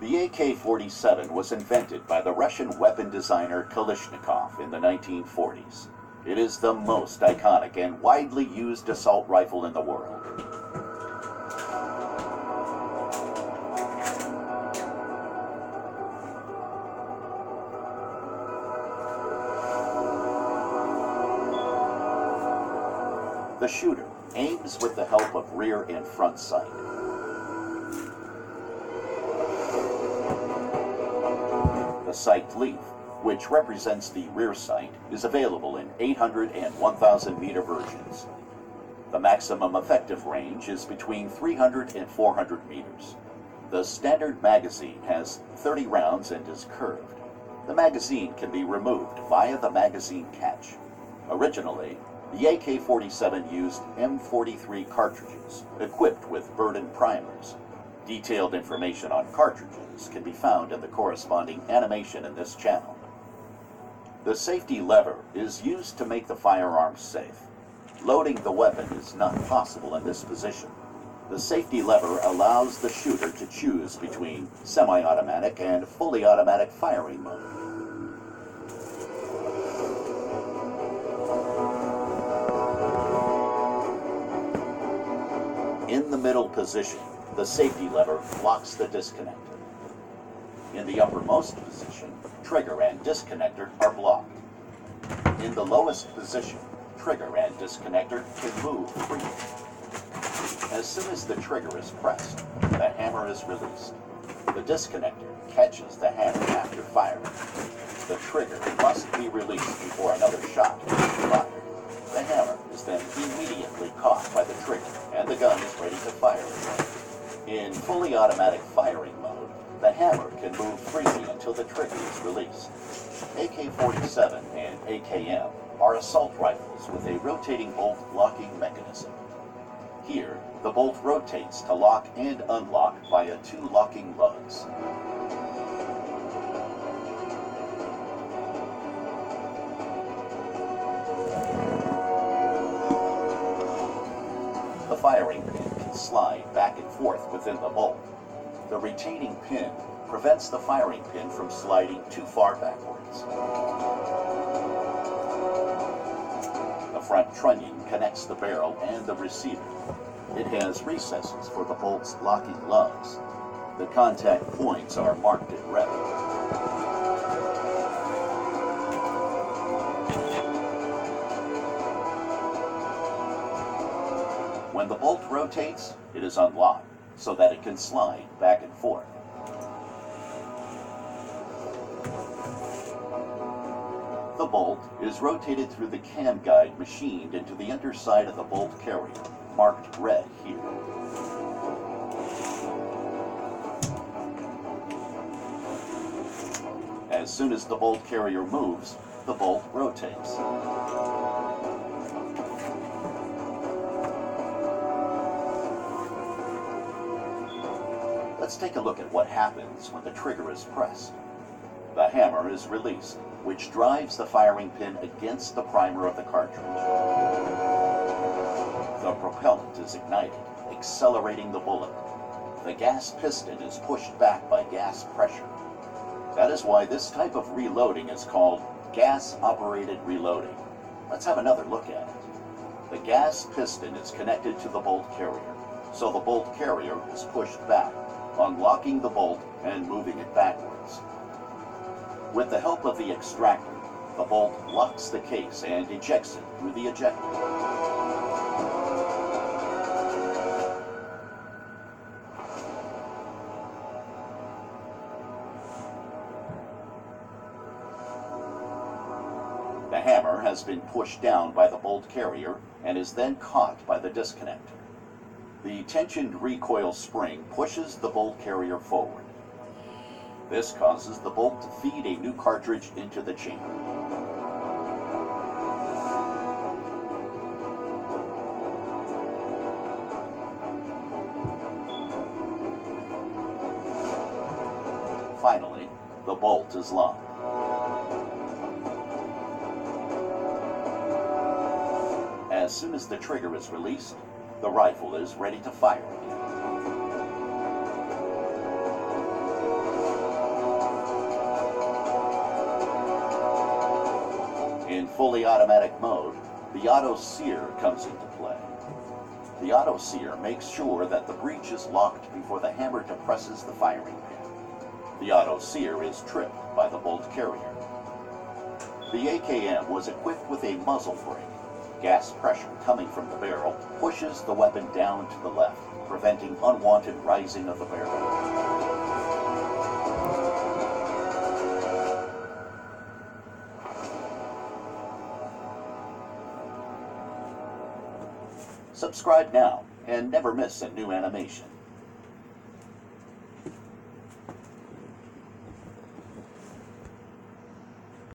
The Ak-47 was invented by the Russian weapon designer Kalashnikov in the 1940s. It is the most iconic and widely used assault rifle in the world. The shooter aims with the help of rear and front sight. The sight leaf, which represents the rear sight, is available in 800 and 1,000 meter versions. The maximum effective range is between 300 and 400 meters. The standard magazine has 30 rounds and is curved. The magazine can be removed via the magazine catch. Originally, the Ak-47 used M43 cartridges, equipped with Burden primers. Detailed information on cartridges can be found in the corresponding animation in this channel. The safety lever is used to make the firearm safe. Loading the weapon is not possible in this position. The safety lever allows the shooter to choose between semi-automatic and fully automatic firing mode. In the middle position, the safety lever locks the disconnector. In the uppermost position, trigger and disconnector are blocked. In the lowest position, trigger and disconnector can move freely. As soon as the trigger is pressed, the hammer is released. The disconnector catches the hammer after firing. The trigger must be released before another shot is fired. The hammer is then immediately caught by the trigger, and the gun is ready to fire again. In fully automatic firing mode, the hammer can move freely until the trigger is released. Ak-47 and AKM are assault rifles with a rotating bolt locking mechanism. Here, the bolt rotates to lock and unlock via two locking lugs. The firing pin can slide back and forth within the bolt. The retaining pin prevents the firing pin from sliding too far backwards. The front trunnion connects the barrel and the receiver. It has recesses for the bolt's locking lugs. The contact points are marked in red. When the bolt rotates, it is unlocked so that it can slide back and forth. The bolt is rotated through the cam guide machined into the underside of the bolt carrier, marked red here. As soon as the bolt carrier moves, the bolt rotates. Let's take a look at what happens when the trigger is pressed. The hammer is released, which drives the firing pin against the primer of the cartridge. The propellant is ignited, accelerating the bullet. The gas piston is pushed back by gas pressure. That is why this type of reloading is called gas-operated reloading. Let's have another look at it. The gas piston is connected to the bolt carrier, so the bolt carrier is pushed back, unlocking the bolt and moving it backwards. With the help of the extractor, the bolt locks the case and ejects it through the ejector. The hammer has been pushed down by the bolt carrier and is then caught by the disconnector. The tensioned recoil spring pushes the bolt carrier forward. This causes the bolt to feed a new cartridge into the chamber. Finally, the bolt is locked. As soon as the trigger is released, the rifle is ready to fire again. fully automatic mode, the auto sear comes into play. The auto sear makes sure that the breech is locked before the hammer depresses the firing pin. The auto sear is tripped by the bolt carrier. The AKM was equipped with a muzzle brake. Gas pressure coming from the barrel pushes the weapon down to the left, preventing unwanted rising of the barrel. Subscribe now and never miss a new animation.